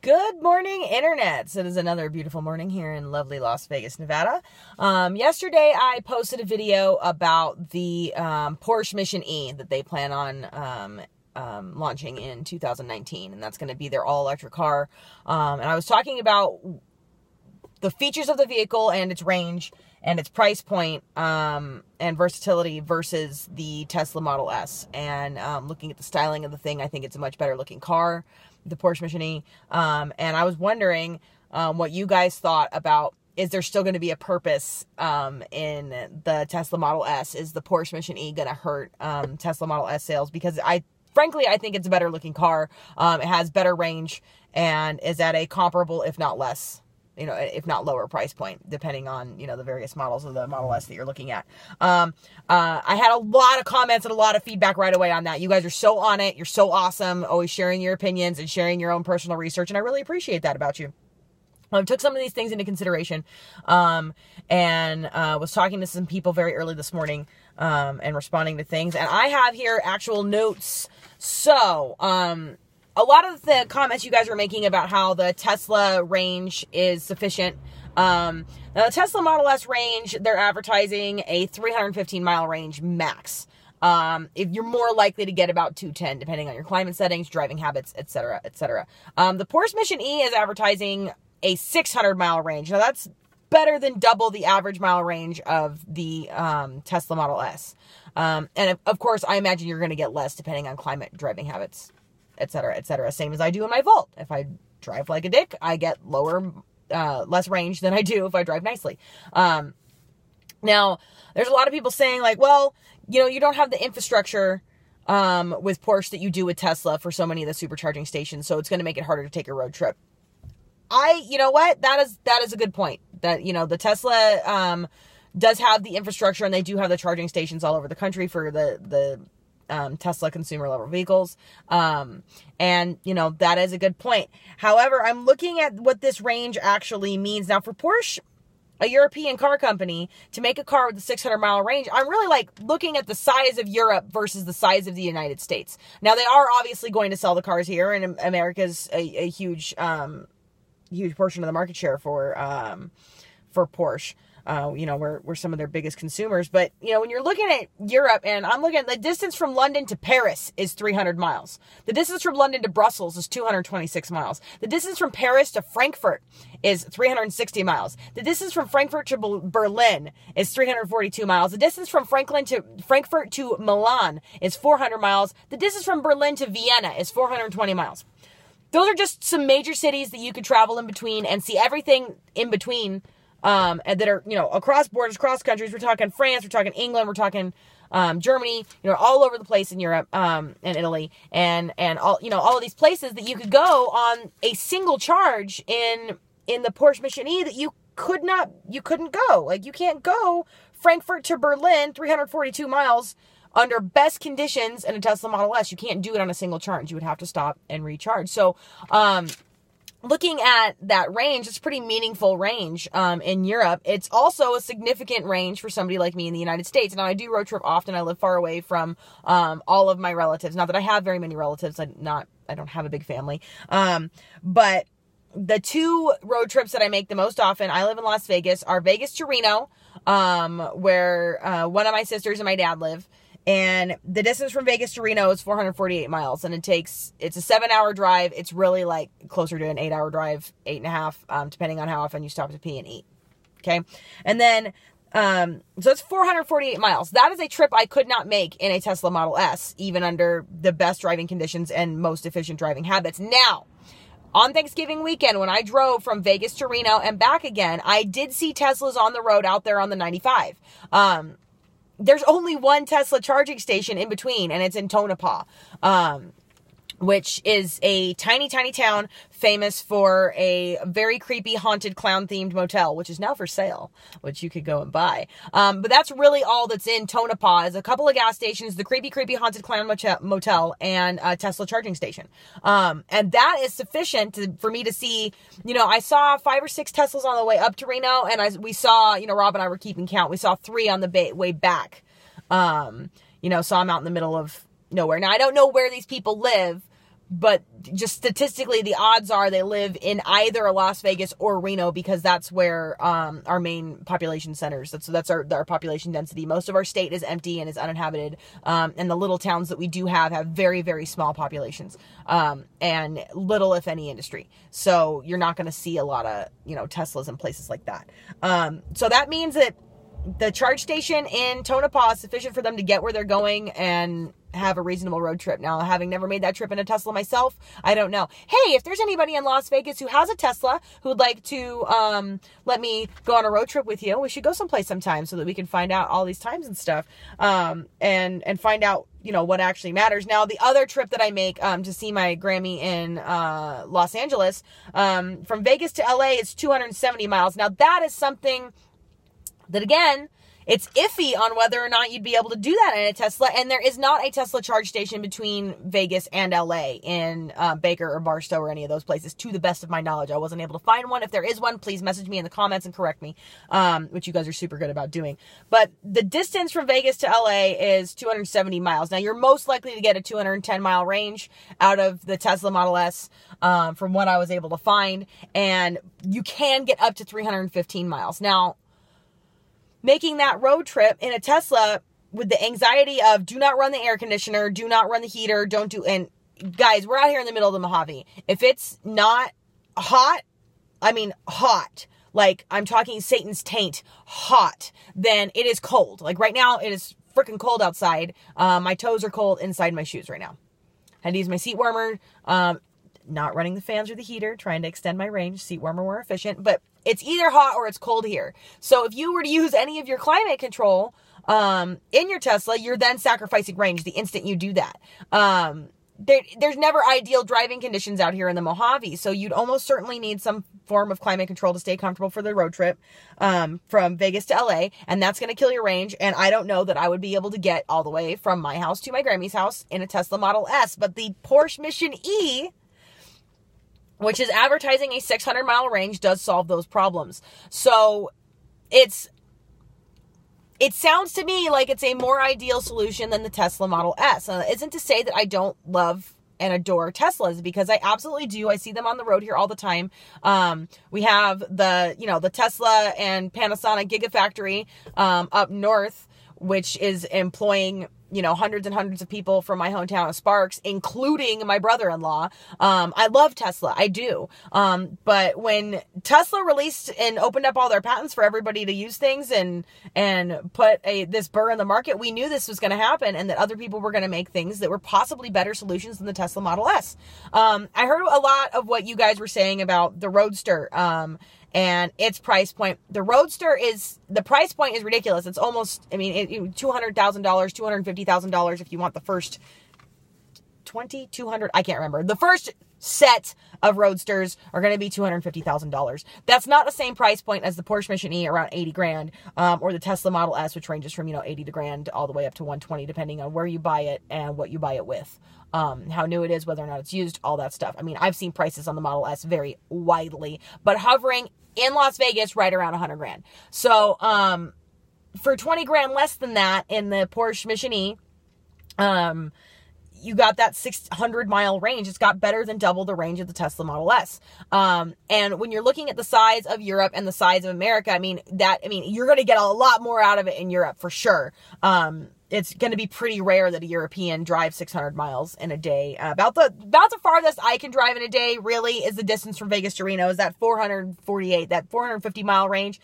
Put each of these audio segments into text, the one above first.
Good morning, Internet. It is another beautiful morning here in lovely Las Vegas, Nevada. Yesterday, I posted a video about the Porsche Mission E that they plan on launching in 2019, and that's going to be their all-electric car. And I was talking about the features of the vehicle and its range and its price point and versatility versus the Tesla Model S. And looking at the styling of the thing, I think it's a much better looking car, the Porsche Mission E. And I was wondering what you guys thought about, is there still going to be a purpose in the Tesla Model S? Is the Porsche Mission E going to hurt Tesla Model S sales? Because frankly, I think it's a better looking car. It has better range and is at a comparable, if not less, if not lower price point, depending on, the various models of the Model S that you're looking at. I had a lot of comments and a lot of feedback right away on that. You guys are so on it. You're so awesome. Always sharing your opinions and sharing your own personal research. And I really appreciate that about you. I took some of these things into consideration, and was talking to some people very early this morning, and responding to things. And I have here actual notes. So, a lot of the comments you guys are making about how the Tesla range is sufficient. Now the Tesla Model S range, they're advertising a 315 mile range max. If you're more likely to get about 210, depending on your climate settings, driving habits, etc., etc. The Porsche Mission E is advertising a 600 mile range. Now that's better than double the average mile range of the Tesla Model S. And of course, I imagine you're going to get less depending on climate, driving habits, etc., etc. Same as I do in my Volt. If I drive like a dick, I get less range than I do if I drive nicely. Now, there's a lot of people saying like, well, you don't have the infrastructure with Porsche that you do with Tesla for so many of the supercharging stations, so it's going to make it harder to take a road trip. You know what? That is a good point. That, the Tesla does have the infrastructure, and they do have the charging stations all over the country for the Tesla consumer level vehicles. And that is a good point. However, I'm looking at what this range actually means. Now for Porsche, a European car company, to make a car with a 600 mile range, I'm really looking at the size of Europe versus the size of the United States. Now they are obviously going to sell the cars here, and America's a huge portion of the market share for Porsche. We're some of their biggest consumers. But, when you're looking at Europe, and I'm looking at the distance from London to Paris is 300 miles. The distance from London to Brussels is 226 miles. The distance from Paris to Frankfurt is 360 miles. The distance from Frankfurt to Berlin is 342 miles. The distance from Frankfurt to Milan is 400 miles. The distance from Berlin to Vienna is 420 miles. Those are just some major cities that you could travel in between and see everything in between, and that are, across borders, across countries. We're talking France, we're talking England, we're talking, Germany, all over the place in Europe, and Italy, and all, all of these places that you could go on a single charge in the Porsche Mission E that you couldn't go. You can't go Frankfurt to Berlin, 342 miles, under best conditions in a Tesla Model S. You can't do it on a single charge. You would have to stop and recharge. So, looking at that range, it's a pretty meaningful range in Europe. It's also a significant range for somebody like me in the United States. Now, I do road trip often. I live far away from all of my relatives. Not that I have very many relatives. I don't have a big family. But the two road trips that I make the most often, I live in Las Vegas, are Vegas to Reno, where one of my sisters and my dad live. And the distance from Vegas to Reno is 448 miles, and it's a 7-hour drive. It's really closer to an 8-hour drive, 8.5, depending on how often you stop to pee and eat. Okay. And then, so it's 448 miles. That is a trip I could not make in a Tesla Model S, even under the best driving conditions and most efficient driving habits. Now, on Thanksgiving weekend, when I drove from Vegas to Reno and back again, I did see Teslas on the road out there on the 95. There's only one Tesla charging station in between, and it's in Tonopah, which is a tiny, tiny town famous for a very creepy, haunted, clown-themed motel, which is now for sale, which you could go and buy. But that's really all that's in Tonopah, is a couple of gas stations, the creepy, creepy, haunted clown motel, and a Tesla charging station. And that is sufficient for me to see, I saw 5 or 6 Teslas on the way up to Reno, and we saw, Rob and I were keeping count. We saw 3 on the way back. So I'm out in the middle of nowhere. Now, I don't know where these people live, but just statistically, the odds are they live in either Las Vegas or Reno, because that's where our main population centers. That's our population density. Most of our state is empty and is uninhabited, and the little towns that we do have very, very small populations, and little, if any, industry. So you're not going to see a lot of Teslas in places like that. So that means that the charge station in Tonopah is sufficient for them to get where they're going and have a reasonable road trip. Now, having never made that trip in a Tesla myself, I don't know. Hey, if there's anybody in Las Vegas who has a Tesla who would like to let me go on a road trip with you, we should go someplace sometime so that we can find out all these times and stuff, and find out what actually matters. Now, the other trip that I make to see my Grammy in Los Angeles, from Vegas to LA, is 270 miles. Now, that is something that, again, it's iffy on whether or not you'd be able to do that in a Tesla. And there is not a Tesla charge station between Vegas and LA in Baker or Barstow or any of those places, to the best of my knowledge. I wasn't able to find one. If there is one, please message me in the comments and correct me, which you guys are super good about doing. But the distance from Vegas to LA is 270 miles. Now, you're most likely to get a 210-mile range out of the Tesla Model S, from what I was able to find. And you can get up to 315 miles. Now, making that road trip in a Tesla with the anxiety of do not run the air conditioner, do not run the heater, and guys, we're out here in the middle of the Mojave. If it's not hot, I mean hot, like I'm talking Satan's taint hot, then it is cold. Like right now, it is freaking cold outside. My toes are cold inside my shoes right now. I had to use my seat warmer, not running the fans or the heater, trying to extend my range, seat warmer more efficient, but it's either hot or it's cold here. So if you were to use any of your climate control in your Tesla, you're then sacrificing range the instant you do that. There's never ideal driving conditions out here in the Mojave, so you'd almost certainly need some form of climate control to stay comfortable for the road trip from Vegas to LA, and that's going to kill your range. And I don't know that I would be able to get all the way from my house to my Grammy's house in a Tesla Model S, but the Porsche Mission E, which is advertising a 600-mile range, does solve those problems. So it sounds to me like it's a more ideal solution than the Tesla Model S. Isn't to say that I don't love and adore Teslas, because I absolutely do. I see them on the road here all the time. We have the Tesla and Panasonic Gigafactory up north, which is employing hundreds and hundreds of people from my hometown of Sparks, including my brother-in-law. I love Tesla. I do. But when Tesla released and opened up all their patents for everybody to use things and put this burr in the market, we knew this was going to happen, and that other people were going to make things that were possibly better solutions than the Tesla Model S. I heard a lot of what you guys were saying about the Roadster, and its price point. The price point is ridiculous. It's almost, $200,000, $250,000 if you want the first 200, I can't remember. The first set of Roadsters are going to be $250,000. That's not the same price point as the Porsche Mission E, around 80 grand, or the Tesla Model S, which ranges from, 80 to grand all the way up to 120, depending on where you buy it and what you buy it with. How new it is, whether or not it's used, all that stuff. I've seen prices on the Model S vary widely, but hovering in Las Vegas right around 100 grand. So, for 20 grand less than that in the Porsche Mission E, you got that 600-mile range. It's got better than double the range of the Tesla Model S. And when you're looking at the size of Europe and the size of America, you're going to get a lot more out of it in Europe for sure. It's going to be pretty rare that a European drives 600 miles in a day. About the farthest I can drive in a day really is the distance from Vegas to Reno, is that 448, that 450 mile range.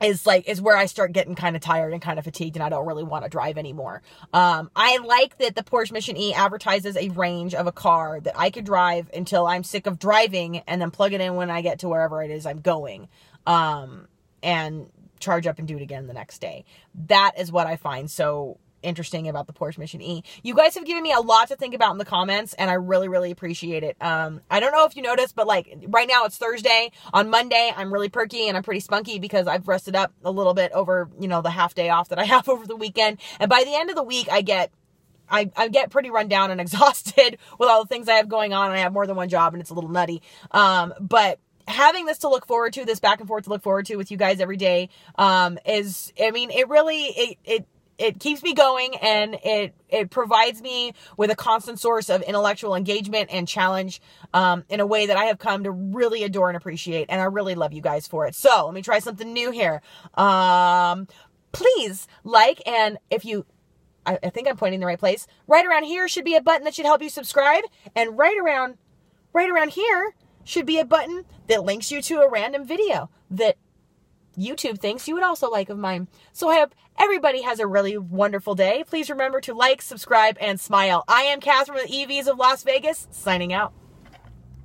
Is where I start getting kind of tired and kind of fatigued, and I don't really want to drive anymore. I like that the Porsche Mission E advertises a range of a car that I could drive until I'm sick of driving, and then plug it in when I get to wherever it is I'm going, and charge up and do it again the next day. That is what I find so interesting about the Porsche Mission E. You guys have given me a lot to think about in the comments, and I really, really appreciate it. I don't know if you noticed, but right now it's Thursday. On Monday, I'm really perky and I'm pretty spunky because I've rested up a little bit over, the half day off that I have over the weekend. And by the end of the week, I get pretty run down and exhausted with all the things I have going on, and I have more than one job, and it's a little nutty. But having this to look forward to, this back and forth to look forward to with you guys every day, it keeps me going, and it provides me with a constant source of intellectual engagement and challenge in a way that I have come to really adore and appreciate, and I really love you guys for it. So let me try something new here. Please like, and if you, I think I'm pointing in the right place, right around here should be a button that should help you subscribe, and right around here should be a button that links you to a random video that YouTube thinks you would also like of mine. So I hope everybody has a really wonderful day. Please remember to like, subscribe, and smile. I am Catherine with EVs of Las Vegas, signing out.